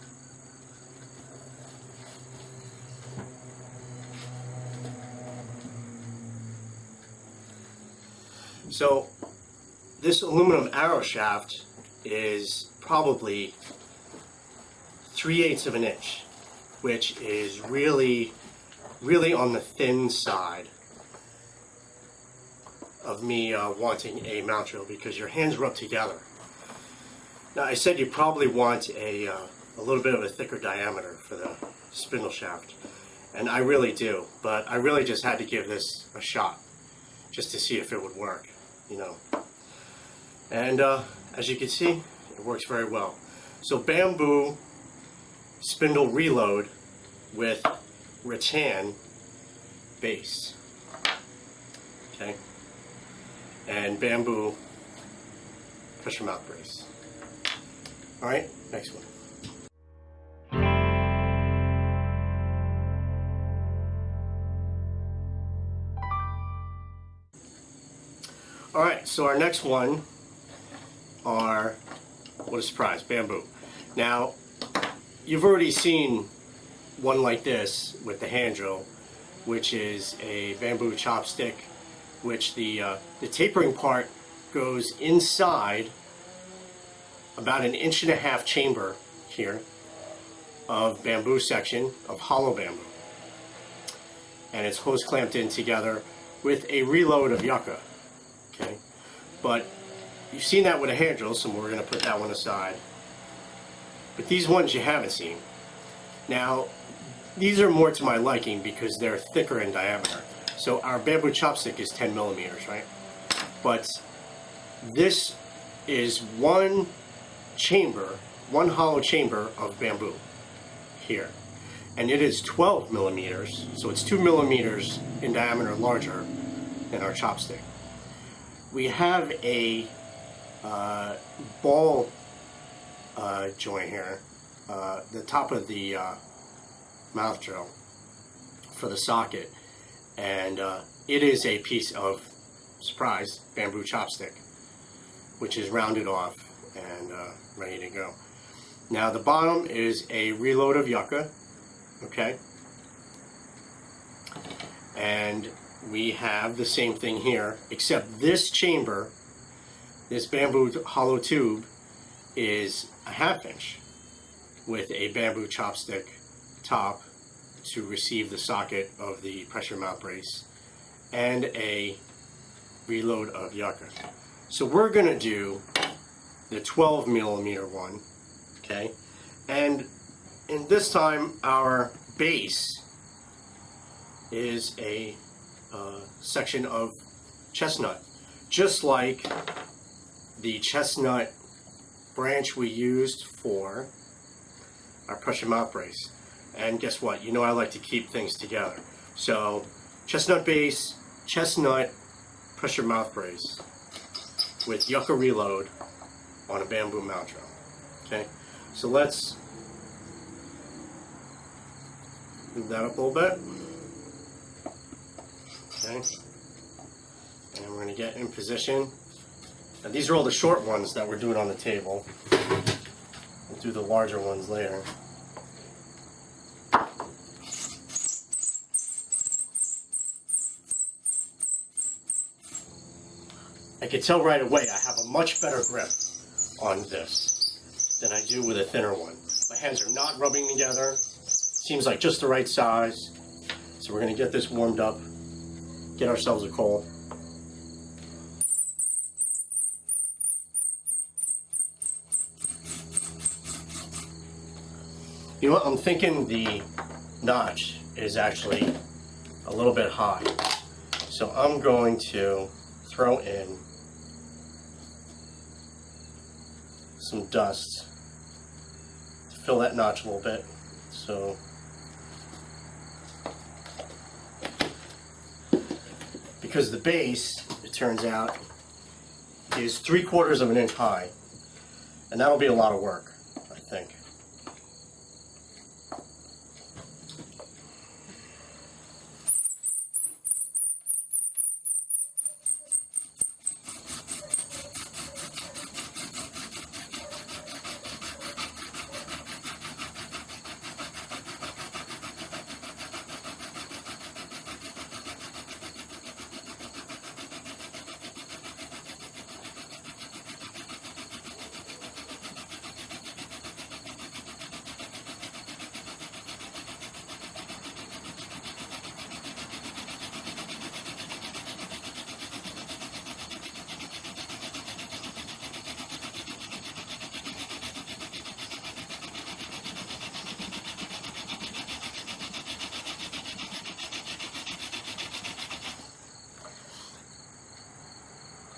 So this aluminum arrow shaft is probably 3/8 of an inch, which is really on the thin side of me wanting a mount drill, because your hands rub together. Now, I said you probably want a little bit of a thicker diameter for the spindle shaft, and I really do, but I really just had to give this a shot just to see if it would work, you know. And as you can see, it works very well. So bamboo spindle reload with rattan base, okay, and bamboo pressure mount brace. All right, next one. All right, so our next one are, what a surprise, bamboo. Now, you've already seen one like this with the hand drill, which is a bamboo chopstick, which the tapering part goes inside about 1.5 inch chamber here of bamboo section of hollow bamboo, and it's hose clamped in together with a reload of yucca. Okay, but you've seen that with a hand drill, so we're going to put that one aside. But these ones you haven't seen. Now, these are more to my liking because they're thicker in diameter. So our bamboo chopstick is 10 millimeters, right? But this is one chamber, one hollow chamber of bamboo here. And it is 12 millimeters, so it's 2 millimeters in diameter larger than our chopstick. We have a ball joint here, the top of the mouth drill for the socket, and it is a piece of, surprise, bamboo chopstick, which is rounded off and ready to go. Now the bottom is a reload of yucca, okay, and we have the same thing here, except this chamber, this bamboo hollow tube, is a 1/2 inch with a bamboo chopstick top to receive the socket of the pressure mount brace and a reload of yucca. So we're going to do the 12 millimeter one, okay, and in this time our base is a section of chestnut, just like the chestnut branch we used for our pressure mount brace. And guess what? You know I like to keep things together. So chestnut base, chestnut pressure mount brace with yucca reload on a bamboo mount drill. Okay, so let's move that up a little bit. Okay, and we're going to get in position. Now these are all the short ones that we're doing on the table. We'll do the larger ones later. I can tell right away I have a much better grip on this than I do with a thinner one. My hands are not rubbing together. Seems like just the right size. So we're going to get this warmed up, get ourselves a coal. You know what, I'm thinking the notch is actually a little bit high. So I'm going to throw in some dust to fill that notch a little bit. So because the base, it turns out, is 3/4 of an inch high, and that'll be a lot of work, I think.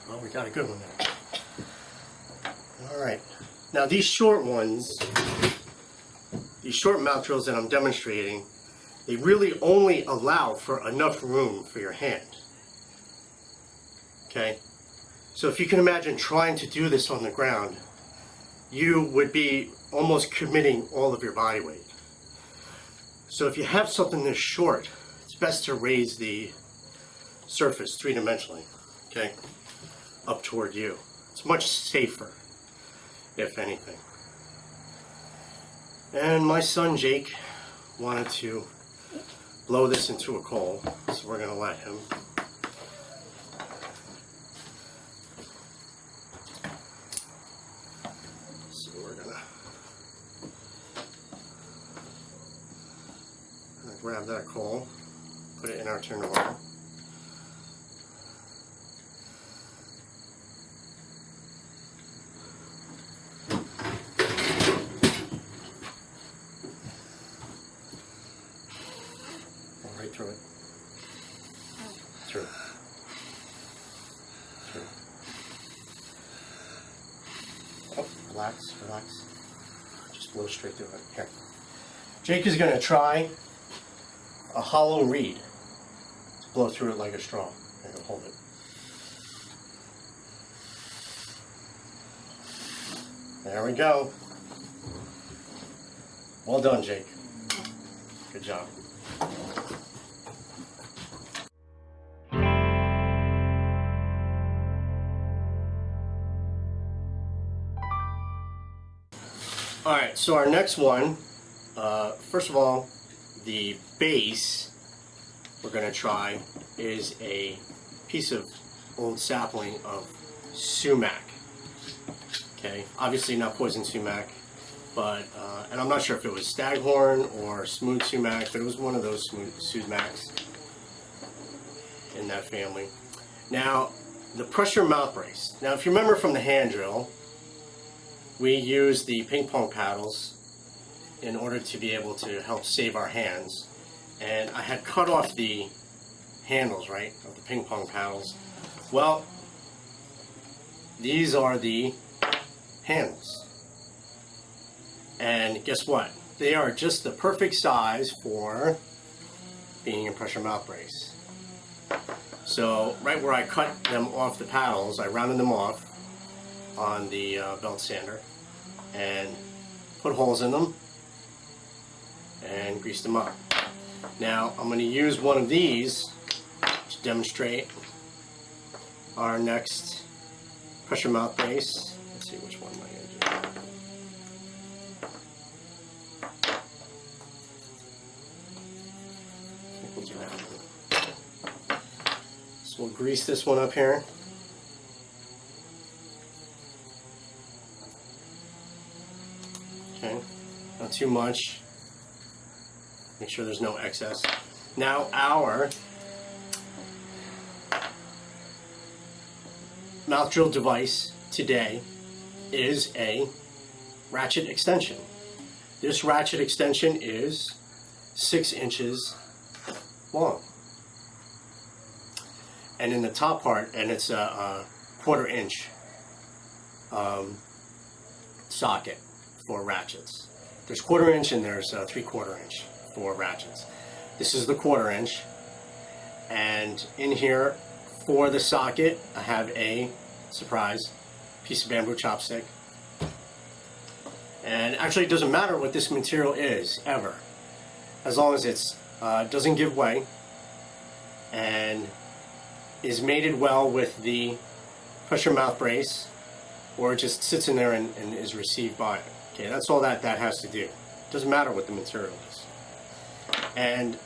Well, we got a good one there. Alright. Now these short ones, these short mouth drills that I'm demonstrating, they really only allow for enough room for your hand. Okay? So if you can imagine trying to do this on the ground, you would be almost committing all of your body weight. So if you have something this short, it's best to raise the surface three-dimensionally, okay, up toward you. It's much safer, if anything. And my son Jake wanted to blow this into a coal, so we're going to let him. So we're going to grab that coal, put it in our turn oil. Right through it. Through. Through. Oh, relax, relax. Just blow straight through it. Here. Jake is going to try a hollow reed to blow through it like a straw. I'm going to hold it. There we go. Well done, Jake. Good job. Alright, so our next one, first of all, the base we're going to try is a piece of old sapling of sumac. Okay, obviously not poison sumac, but, and I'm not sure if it was staghorn or smooth sumac, but it was one of those sumacs in that family. Now, the pressure mouth brace. Now, if you remember from the hand drill, we use the ping pong paddles in order to be able to help save our hands. And I had cut off the handles, right, of the ping pong paddles. Well, these are the handles. And guess what? They are just the perfect size for being in pressure mouth brace. So right where I cut them off the paddles, I rounded them off on the belt sander and put holes in them and greased them up. Now I'm going to use one of these to demonstrate our next pressure mouth brace. Let's see which one am I going to do. I think we'll do that one. So we'll grease this one up here. Okay, not too much. Make sure there's no excess. Now our mouth drill device today is a ratchet extension. This ratchet extension is 6 inches long. And in the top part, and it's a 1/4 inch socket for ratchets. There's 1/4 inch and there's 3/4 inch for ratchets. This is the 1/4 inch, and in here for the socket I have a surprise piece of bamboo chopstick. And actually it doesn't matter what this material is ever, as long as it's doesn't give way and is mated well with the pressure mouth brace, or it just sits in there and is received by it. Okay, that's all that has to do. It doesn't matter what the material is. And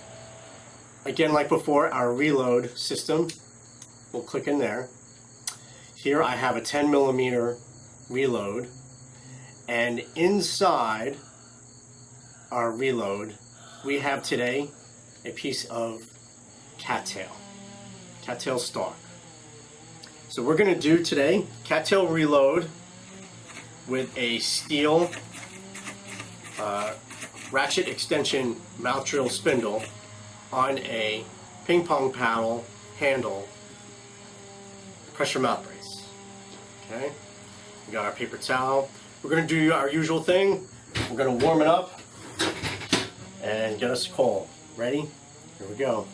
again, like before, our reload system will click in there. Here I have a 10mm reload, and inside our reload we have today a piece of cattail stalk. So we're going to do today cattail reload with a steel ratchet extension mouth drill spindle on a ping pong paddle handle pressure mouth brace. Okay, we got our paper towel. We're going to do our usual thing. We're going to warm it up and get us a coal. Ready? Here we go.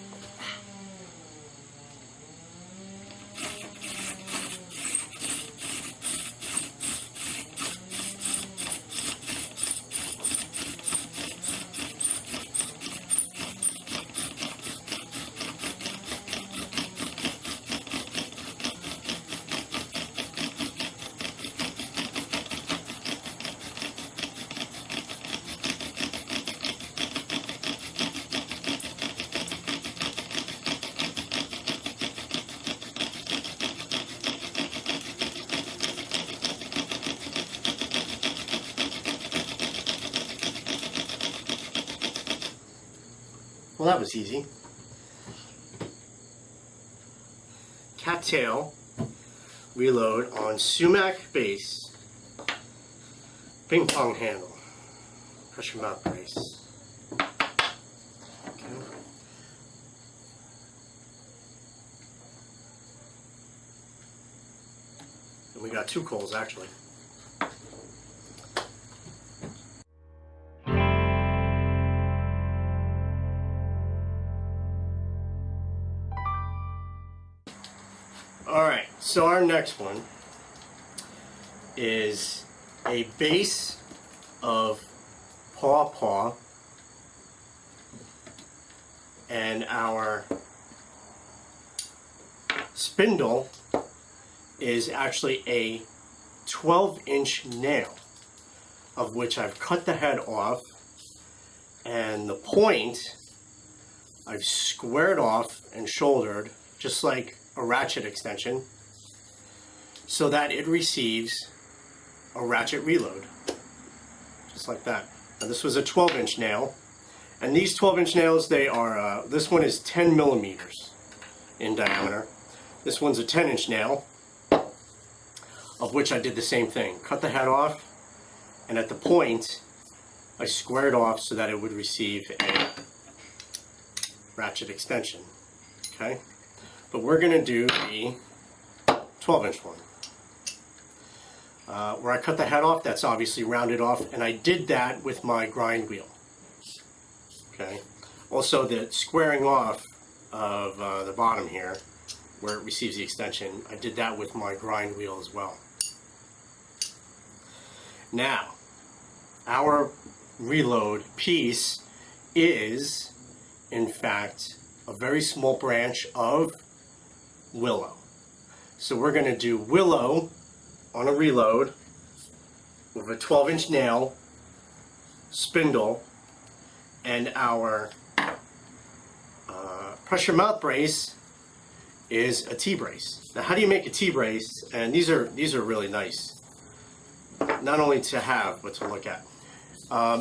Well, that was easy. Cattail reload on sumac base. Ping pong handle. Pressure mount brace. Okay. And we got 2 coals actually. Alright, so our next one is a base of pawpaw, and our spindle is actually a 12-inch nail, of which I've cut the head off, and the point I've squared off and shouldered just like a ratchet extension, so that it receives a ratchet reload, just like that. Now this was a 12-inch nail, and these 12-inch nails, they are, this one is 10 millimeters in diameter. This one's a 10-inch nail, of which I did the same thing. Cut the head off, and at the point, I squared off so that it would receive a ratchet extension, okay? But we're going to do the 12-inch one. Where I cut the head off, that's obviously rounded off, and I did that with my grind wheel. Okay. Also, the squaring off of the bottom here, where it receives the extension, I did that with my grind wheel as well. Now, our reload piece is, in fact, a very small branch of willow. So we're going to do willow on a reload with a 12-inch nail, spindle, and our pressure mount brace is a T-brace. Now, how do you make a T-brace? And these are really nice, not only to have but to look at.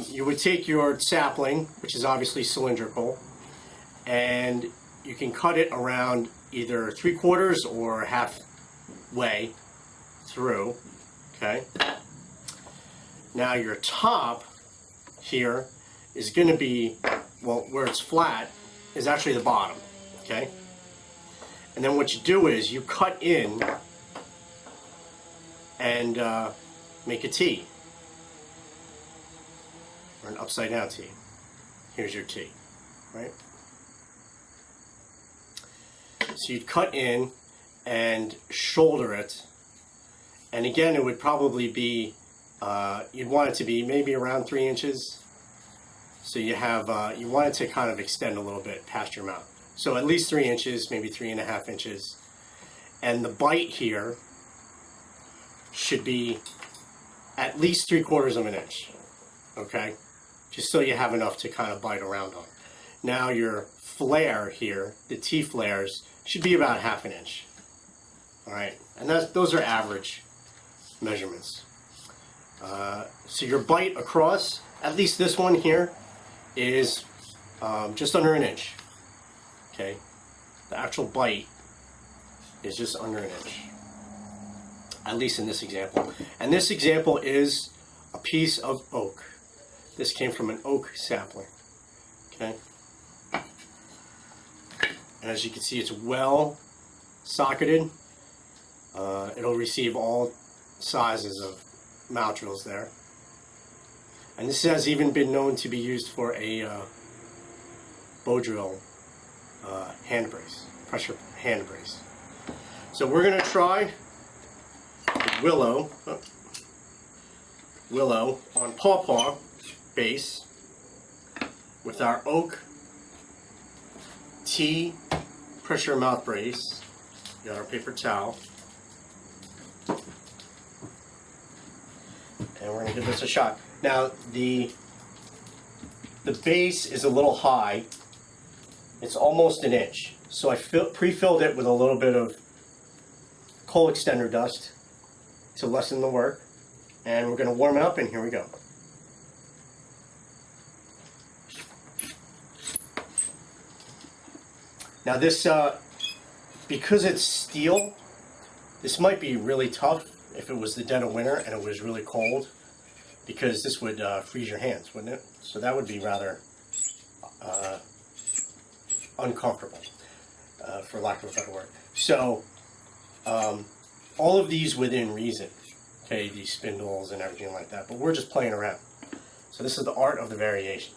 You would take your sapling, which is obviously cylindrical, and you can cut it around either 3/4 or halfway through, okay? Now your top here is going to be, well, where it's flat is actually the bottom, okay? And then what you do is you cut in and make a T, or an upside down T. Here's your T, right? So you'd cut in and shoulder it, and again it would probably be, you'd want it to be maybe around 3 inches. So you have, you want it to kind of extend a little bit past your mouth. So at least 3 inches, maybe 3.5 inches. And the bite here should be at least 3/4 of an inch, okay? Just so you have enough to kind of bite around on. Now your flare here, the T flares, should be about 1/2 inch. All right, and those are average measurements. So your bite across, at least this one here, is just under 1 inch. Okay, the actual bite is just under 1 inch, at least in this example. And this example is a piece of oak. This came from an oak sapling. Okay. And as you can see, it's well socketed. It'll receive all sizes of mouth drills there. And this has even been known to be used for a bow drill hand brace, pressure hand brace. So we're going to try Willow on pawpaw base with our oak T pressure mouth brace. Got our paper towel. And we're going to give this a shot. Now the base is a little high. It's almost an inch. So I pre-filled it with a little bit of coal extender dust to lessen the work. And we're going to warm it up, and here we go. Now this, because it's steel, this might be really tough if it was the dead of winter and it was really cold, because this would freeze your hands, wouldn't it? So that would be rather uncomfortable, for lack of a better word. So all of these within reason, okay, these spindles and everything like that, but we're just playing around. So this is the art of the variation.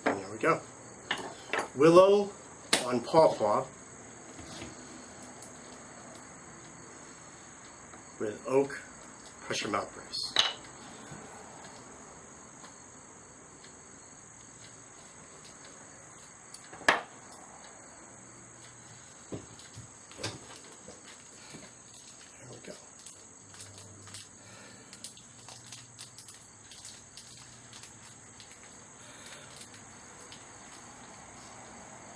There we go. Willow on pawpaw with oak pressure mouth brace.